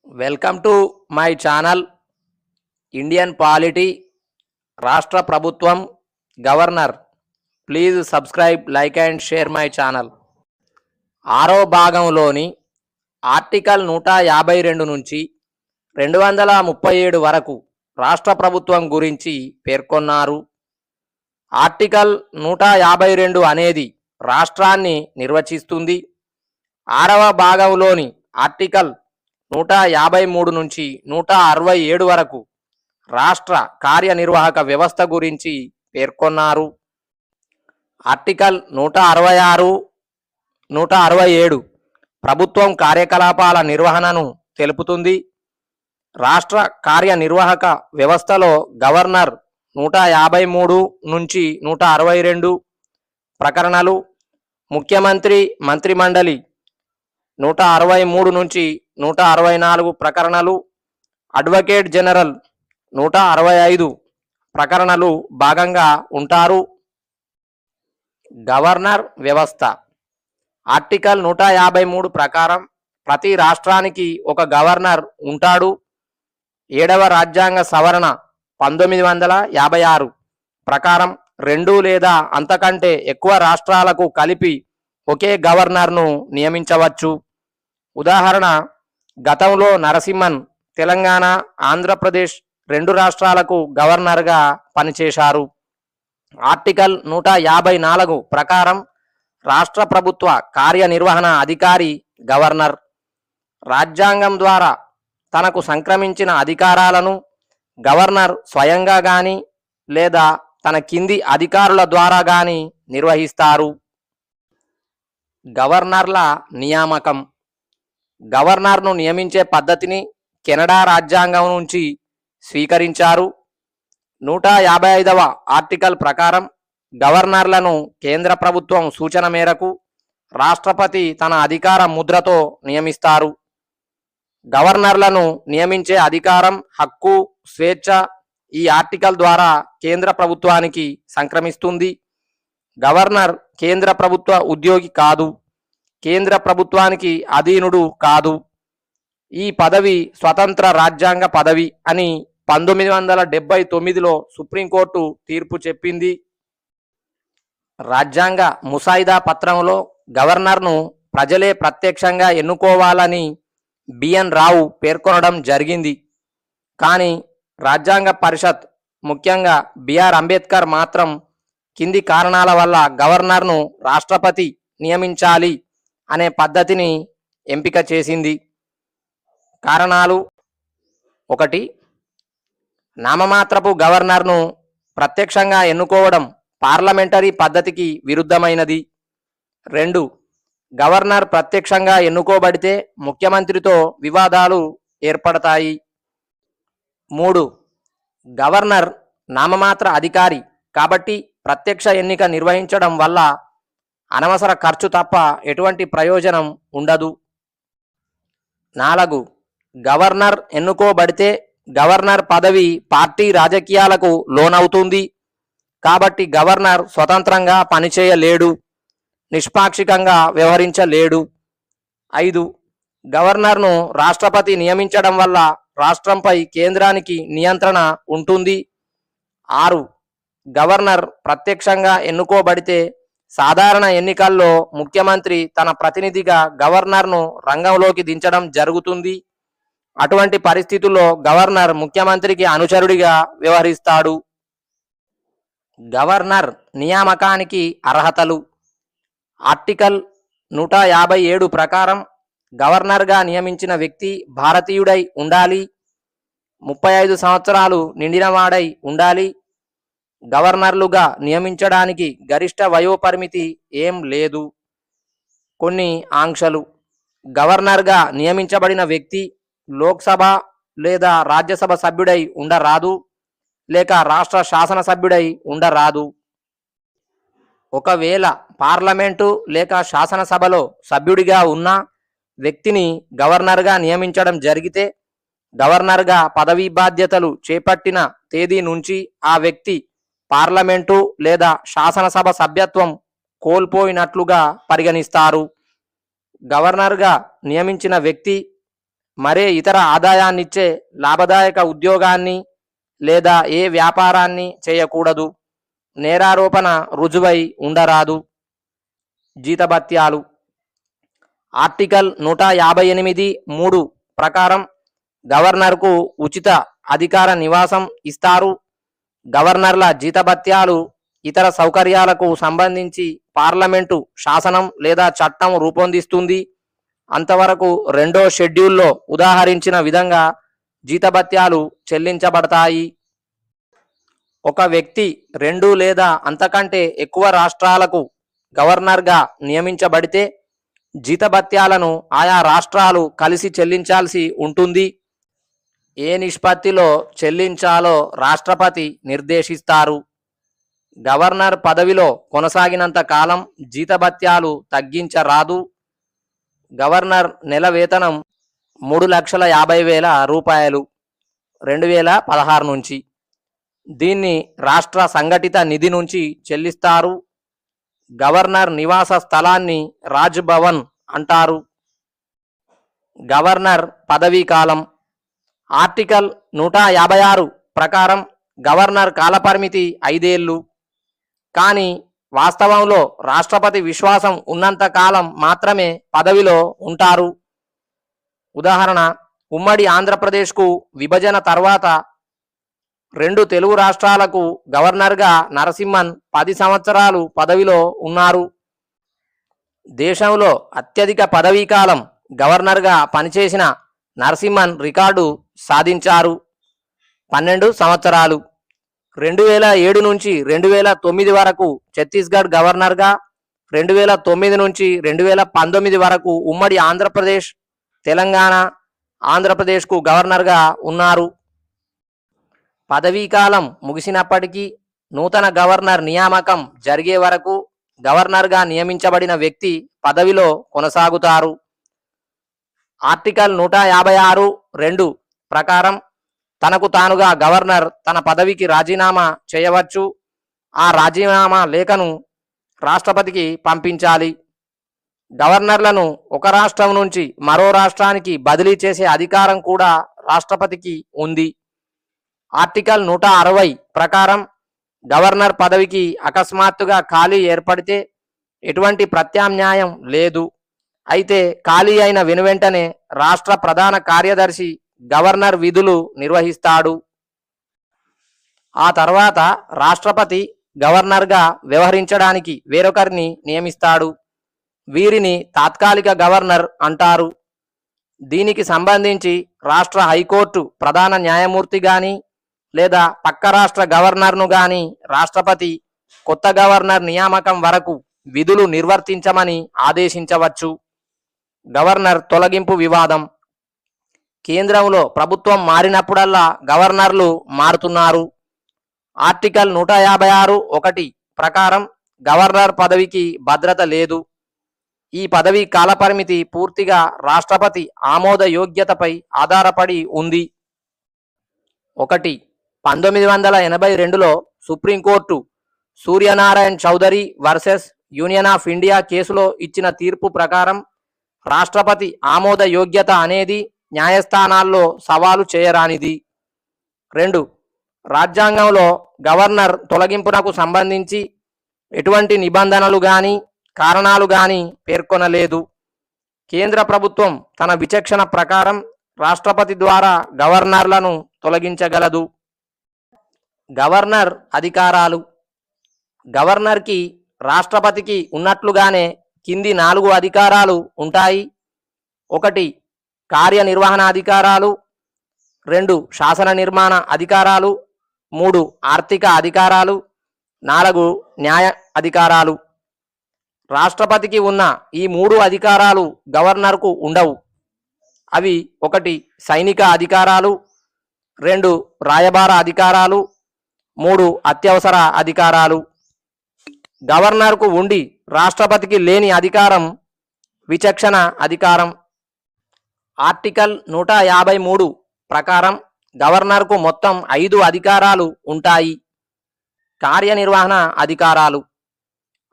Welcome to my channel. Indian polity, రాష్ట్ర ప్రభుత్వం, governor. Please subscribe, like and share my channel. ఆరో భాగంలోని article 152 నుంచి 237 వరకు రాష్ట్ర ప్రభుత్వం గురించి పేర్కొన్నారు. ఆర్టికల్ 152 అనేది రాష్ట్రాన్ని నిర్వచిస్తుంది. ఆరవ భాగంలోని ఆర్టికల్ 153 నుంచి 167 వరకు రాష్ట్ర కార్యనిర్వాహక వ్యవస్థ గురించి పేర్కొన్నారు. ఆర్టికల్ 166, 167 ప్రభుత్వం కార్యకలాపాల నిర్వహణను తెలుపుతుంది. రాష్ట్ర కార్యనిర్వాహక వ్యవస్థలో గవర్నర్ 153 నుంచి 162 ప్రకరణలు, ముఖ్యమంత్రి మంత్రిమండలి 163 నుంచి 164 ప్రకరణలు, అడ్వకేట్ జనరల్ 165 ప్రకరణలు భాగంగా ఉంటారు. గవర్నర్ వ్యవస్థ ఆర్టికల్ 153 ప్రకారం ప్రతి రాష్ట్రానికి ఒక గవర్నర్ ఉంటాడు. 7వ రాజ్యాంగ సవరణ 1956 ప్రకారం 2 లేదా అంతకంటే ఎక్కువ రాష్ట్రాలకు కలిపి ఒకే గవర్నర్ను నియమించవచ్చు. ఉదాహరణ, గతంలో నరసింహన్ తెలంగాణ, ఆంధ్రప్రదేశ్ 2 రాష్ట్రాలకు గవర్నర్గా పనిచేశారు. ఆర్టికల్ 154 ప్రకారం రాష్ట్ర ప్రభుత్వ కార్యనిర్వహణ అధికారి గవర్నర్. రాజ్యాంగం ద్వారా తనకు సంక్రమించిన అధికారాలను గవర్నర్ స్వయంగా గాని లేదా తన కింది అధికారుల ద్వారా గాని నిర్వహిస్తారు. గవర్నర్ల నియామకం. గవర్నర్ను నియమించే పద్ధతిని కెనడా రాజ్యాంగం నుంచి స్వీకరించారు. 155వ ఆర్టికల్ ప్రకారం గవర్నర్లను కేంద్ర ప్రభుత్వం సూచన మేరకు రాష్ట్రపతి తన అధికార ముద్రతో నియమిస్తారు. గవర్నర్లను నియమించే అధికారం, హక్కు, స్వేచ్ఛ ఈ ఆర్టికల్ ద్వారా కేంద్ర ప్రభుత్వానికి సంక్రమిస్తుంది. గవర్నర్ కేంద్ర ప్రభుత్వ ఉద్యోగి కాదు, కేంద్ర ప్రభుత్వానికి అధీనుడు కాదు. ఈ పదవి స్వతంత్ర రాజ్యాంగ పదవి అని 1979లో సుప్రీంకోర్టు తీర్పు చెప్పింది. రాజ్యాంగ ముసాయిదా పత్రంలో గవర్నర్ను ప్రజలే ప్రత్యక్షంగా ఎన్నుకోవాలని బిఎన్ రావు పేర్కొనడం జరిగింది. కానీ రాజ్యాంగ పరిషత్, ముఖ్యంగా బిఆర్ అంబేద్కర్ మాత్రం కింది కారణాల వల్ల గవర్నర్ను రాష్ట్రపతి నియమించాలి అనే పద్ధతిని ఎంపిక చేసింది. కారణాలు: 1. నామమాత్రపు గవర్నర్ను ప్రత్యక్షంగా ఎన్నుకోవడం పార్లమెంటరీ పద్ధతికి విరుద్ధమైనది. 2. గవర్నర్ ప్రత్యక్షంగా ఎన్నుకోబడితే ముఖ్యమంత్రితో వివాదాలు ఏర్పడతాయి. 3. గవర్నర్ నామమాత్ర అధికారి కాబట్టి ప్రత్యక్ష ఎన్నిక నిర్వహించడం వల్ల అనవసర ఖర్చు తప్ప ఎటువంటి ప్రయోజనం ఉండదు. 4. గవర్నర్ ఎన్నుకోబడితే గవర్నర్ పదవి పార్టీ రాజకీయాలకు లోనవుతుంది కాబట్టి గవర్నర్ స్వతంత్రంగా పనిచేయలేడు, నిష్పాక్షికంగా వ్యవహరించలేడు. 5. గవర్నర్ను రాష్ట్రపతి నియమించడం వల్ల రాష్ట్రంపై కేంద్రానికి నియంత్రణ ఉంటుంది. 6. గవర్నర్ ప్రత్యక్షంగా ఎన్నుకోబడితే సాధారణ ఎన్నికల్లో ముఖ్యమంత్రి తన ప్రతినిధిగా గవర్నర్ను రంగంలోకి దించడం జరుగుతుంది. అటువంటి పరిస్థితుల్లో గవర్నర్ ముఖ్యమంత్రికి అనుచరుడిగా వ్యవహరిస్తాడు. గవర్నర్ నియామకానికి అర్హతలు. ఆర్టికల్ 157 ప్రకారం గవర్నర్గా నియమించిన వ్యక్తి భారతీయుడై ఉండాలి, 35 సంవత్సరాలు నిండినవాడై ఉండాలి. గవర్నర్లుగా నియమించడానికి గరిష్ట వయోపరిమితి ఏం లేదు. కొన్ని ఆంక్షలు: గవర్నర్గా నియమించబడిన వ్యక్తి లోక్సభ లేదా రాజ్యసభ సభ్యుడై ఉండరాదు, లేక రాష్ట్ర శాసనసభ్యుడై ఉండరాదు. ఒకవేళ పార్లమెంటు లేక శాసనసభలో సభ్యుడిగా ఉన్న వ్యక్తిని గవర్నర్గా నియమించడం జరిగితే గవర్నర్గా పదవీ బాధ్యతలు చేపట్టిన తేదీ నుంచి ఆ వ్యక్తి పార్లమెంటు లేదా శాసనసభ సభ్యత్వం కోల్పోయినట్లుగా పరిగణిస్తారు. గవర్నర్గా నియమించిన వ్యక్తి మరే ఇతర ఆదాయాన్నిచ్చే లాభదాయక ఉద్యోగాన్ని లేదా ఏ వ్యాపారాన్ని చేయకూడదు. నేరారోపణ రుజువై ఉండరాదు. జీతభత్యాలు ఆర్టికల్ 158(3) ప్రకారం గవర్నర్కు ఉచిత అధికార నివాసం ఇస్తారు. గవర్నర్ల జీతభత్యాలు ఇతర సౌకర్యాలకు సంబంధించి పార్లమెంటు శాసనం లేదా చట్టం రూపొందిస్తుంది. అంతవరకు 2వ షెడ్యూల్లో ఉదాహరించిన విధంగా జీతభత్యాలు చెల్లించబడతాయి. ఒక వ్యక్తి 2 లేదా అంతకంటే ఎక్కువ రాష్ట్రాలకు గవర్నర్గా నియమించబడితే జీతభత్యాలను ఆయా రాష్ట్రాలు కలిసి చెల్లించాల్సి ఉంటుంది. ఏ నిష్పత్తిలో చెల్లించాలో రాష్ట్రపతి నిర్దేశిస్తారు. గవర్నర్ పదవిలో కొనసాగినంత కాలం జీతభత్యాలు తగ్గించరాదు. గవర్నర్ నెల వేతనం 3,50,000 రూపాయలు 2016 నుంచి. దీన్ని రాష్ట్ర సంఘటిత నిధి నుంచి చెల్లిస్తారు. గవర్నర్ నివాస స్థలాన్ని రాజ్ భవన్ అంటారు. గవర్నర్ పదవీ కాలం ఆర్టికల్ 156 ప్రకారం గవర్నర్ కాలపరిమితి 5 ఏళ్ళు. కానీ వాస్తవంలో రాష్ట్రపతి విశ్వాసం ఉన్నంత కాలం మాత్రమే పదవిలో ఉంటారు. ఉదాహరణ, ఉమ్మడి ఆంధ్రప్రదేశ్కు విభజన తర్వాత 2 తెలుగు రాష్ట్రాలకు గవర్నర్గా నరసింహన్ 10 సంవత్సరాలు పదవిలో ఉన్నారు. దేశంలో అత్యధిక పదవీకాలం గవర్నర్గా పనిచేసిన నరసింహన్ రికార్డు సాధించారు, 12 సంవత్సరాలు. 2007 నుంచి 2009 వరకు ఛత్తీస్గఢ్ గవర్నర్గా, 2009 నుంచి 2019 వరకు ఉమ్మడి ఆంధ్రప్రదేశ్, తెలంగాణ, ఆంధ్రప్రదేశ్కు గవర్నర్గా ఉన్నారు. పదవీకాలం ముగిసినప్పటికీ నూతన గవర్నర్ నియామకం జరిగే వరకు గవర్నర్గా నియమించబడిన వ్యక్తి పదవిలో కొనసాగుతారు. ఆర్టికల్ 156(2) ప్రకారం తనకు తానుగా గవర్నర్ తన పదవికి రాజీనామా చేయవచ్చు. ఆ రాజీనామా లేఖను రాష్ట్రపతికి పంపించాలి. గవర్నర్లను ఒక రాష్ట్రం నుంచి మరో రాష్ట్రానికి బదిలీ చేసే అధికారం కూడా రాష్ట్రపతికి ఉంది. ఆర్టికల్ 160 ప్రకారం గవర్నర్ పదవికి అకస్మాత్తుగా ఖాళీ ఏర్పడితే ఎటువంటి ప్రత్యామ్నాయం లేదు. అయితే ఖాళీ అయిన వెనువెంటనే రాష్ట్ర ప్రధాన కార్యదర్శి గవర్నర్ విధులు నిర్వహిస్తాడు. ఆ తర్వాత రాష్ట్రపతి గవర్నర్గా వ్యవహరించడానికి వేరొకరిని నియమిస్తాడు. వీరిని తాత్కాలిక గవర్నర్ అంటారు. దీనికి సంబంధించి రాష్ట్ర హైకోర్టు ప్రధాన న్యాయమూర్తి గాని లేదా పక్క రాష్ట్ర గవర్నర్ను గాని రాష్ట్రపతి కొత్త గవర్నర్ నియామకం వరకు విధులు నిర్వర్తించమని ఆదేశించవచ్చు. గవర్నర్ తొలగింపు వివాదం కేంద్రంలో ప్రభుత్వం మారినప్పుడల్లా గవర్నర్లు మారుతున్నారు. ఆర్టికల్ 156(1) ప్రకారం గవర్నర్ పదవికి భద్రత లేదు. ఈ పదవి కాలపరిమితి పూర్తిగా రాష్ట్రపతి ఆమోద యోగ్యతపై ఆధారపడి ఉంది. 1. 1982లో supreme court Suryanarayan Chaudhary versus union of India కేసులో ఇచ్చిన తీర్పు ప్రకారం రాష్ట్రపతి ఆమోద యోగ్యత అనేది న్యాయస్థానాల్లో సవాలు చేయరానిది. 2. రాజ్యాంగంలో గవర్నర్ తొలగింపునకు సంబంధించి ఎటువంటి నిబంధనలు గాని కారణాలు గాని పేర్కొనలేదు. కేంద్ర ప్రభుత్వం తన విచక్షణ ప్రకారం రాష్ట్రపతి ద్వారా గవర్నర్లను తొలగించగలదు. గవర్నర్ అధికారాలు గవర్నర్కి రాష్ట్రపతికి ఉన్నట్లుగానే కింది 4 అధికారాలు ఉంటాయి. 1. కార్యనిర్వహణ అధికారాలు, 2. శాసన నిర్మాణ అధికారాలు, 3. ఆర్థిక అధికారాలు, 4. న్యాయ అధికారాలు. రాష్ట్రపతికి ఉన్న ఈ 3 అధికారాలు గవర్నర్కు ఉండవు. అవి 1. సైనిక అధికారాలు, 2. రాయబార అధికారాలు, 3. అత్యవసర అధికారాలు. గవర్నర్కు ఉండి రాష్ట్రపతికి లేని అధికారం విచక్షణ అధికారం. ఆర్టికల్ 153 ప్రకారం గవర్నర్కు మొత్తం 5 అధికారాలు ఉంటాయి. కార్యనిర్వహణ అధికారాలు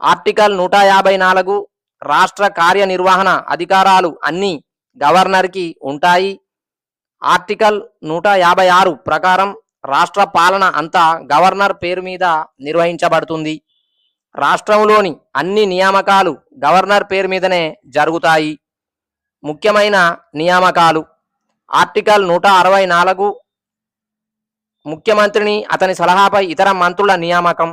ఆర్టికల్ 154 రాష్ట్ర కార్యనిర్వహణ అధికారాలు అన్నీ గవర్నర్కి ఉంటాయి. ఆర్టికల్ 156 ప్రకారం రాష్ట్ర పాలన అంతా గవర్నర్ పేరు మీద నిర్వహించబడుతుంది. రాష్ట్రంలోని అన్ని నియామకాలు గవర్నర్ పేరు మీదనే జరుగుతాయి. ముఖ్యమైన నియామకాలు ఆర్టికల్ 164 ముఖ్యమంత్రిని అతని సలహాపై ఇతర మంత్రుల నియామకం.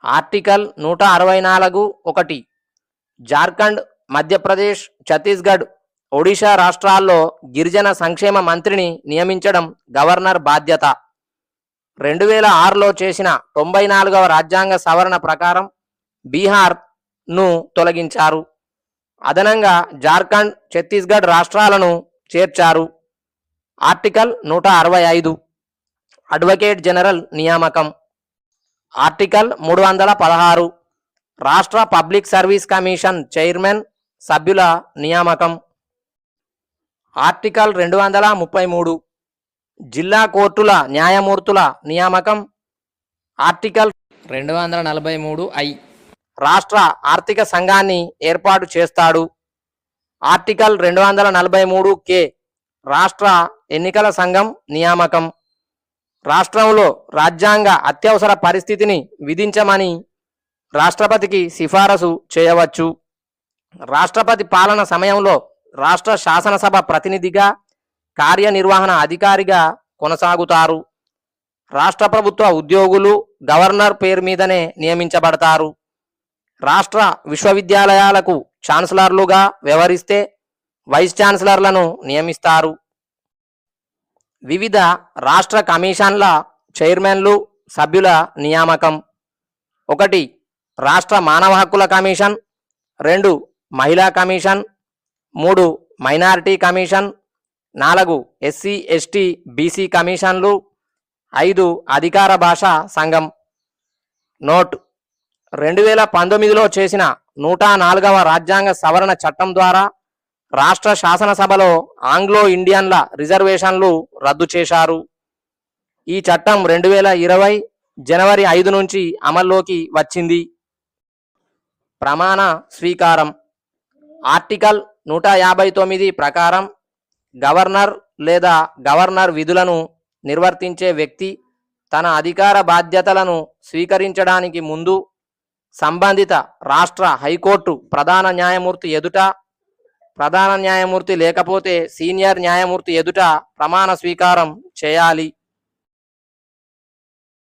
ఆర్టికల్ 164(1) జార్ఖండ్, మధ్యప్రదేశ్, ఛత్తీస్గఢ్, ఒడిషా రాష్ట్రాల్లో గిరిజన సంక్షేమ మంత్రిని నియమించడం గవర్నర్ బాధ్యత. 2006లో చేసిన 94వ రాజ్యాంగ సవరణ ప్రకారం బీహార్ను తొలగించారు. అదనంగా జార్ఖండ్, ఛత్తీస్గఢ్ రాష్ట్రాలను చేర్చారు. ఆర్టికల్ 165 అడ్వకేట్ జనరల్ నియామకం. ఆర్టికల్ 316 రాష్ట్ర పబ్లిక్ సర్వీస్ కమిషన్ చైర్మన్, సభ్యుల నియామకం. ఆర్టికల్ 233 జిల్లా కోర్టుల న్యాయమూర్తుల నియామకం. ఆర్టికల్ 243(i) రాష్ట్ర ఆర్థిక సంఘాన్ని ఏర్పాటు చేస్తాడు. ఆర్టికల్ 243(k) రాష్ట్ర ఎన్నికల సంఘం నియామకం. రాష్ట్రంలో రాజ్యాంగ అత్యవసర పరిస్థితిని విధించమని రాష్ట్రపతికి సిఫారసు చేయవచ్చు. రాష్ట్రపతి పాలన సమయంలో రాష్ట్ర శాసనసభ ప్రతినిధిగా, కార్యనిర్వహణ అధికారిగా కొనసాగుతారు. రాష్ట్ర ప్రభుత్వ ఉద్యోగులు గవర్నర్ పేరు మీదనే నియమించబడతారు. రాష్ట్ర విశ్వవిద్యాలయాలకు ఛాన్సలర్లుగా వ్యవహరిస్తే వైస్ ఛాన్సలర్లను నియమిస్తారు. వివిధ రాష్ట్ర కమిషన్ల చైర్మన్లు, సభ్యుల నియామకం. 1 రాష్ట్ర మానవ హక్కుల కమిషన్, 2 మహిళా commission, 3 minority commission, 4 SC ST BC కమిషన్లు, 5 అధికార భాషా సంఘం. నోట్: 2019లో చేసిన 104వ రాజ్యాంగ సవరణ చట్టం ద్వారా రాష్ట్ర శాసనసభలో ఆంగ్లో ఇండియన్ల రిజర్వేషన్లు రద్దు చేశారు. ఈ చట్టం 2020 జనవరి 5 నుంచి అమల్లోకి వచ్చింది. ప్రమాణ స్వీకారం. ఆర్టికల్ 159 ప్రకారం గవర్నర్ లేదా గవర్నర్ విధులను నిర్వర్తించే వ్యక్తి తన అధికార బాధ్యతలను స్వీకరించడానికి ముందు సంబంధిత రాష్ట్ర హైకోర్టు ప్రధాన న్యాయమూర్తి ఎదుట, ప్రధాన న్యాయమూర్తి లేకపోతే సీనియర్ న్యాయమూర్తి ఎదుట ప్రమాణ స్వీకారం చేయాలి.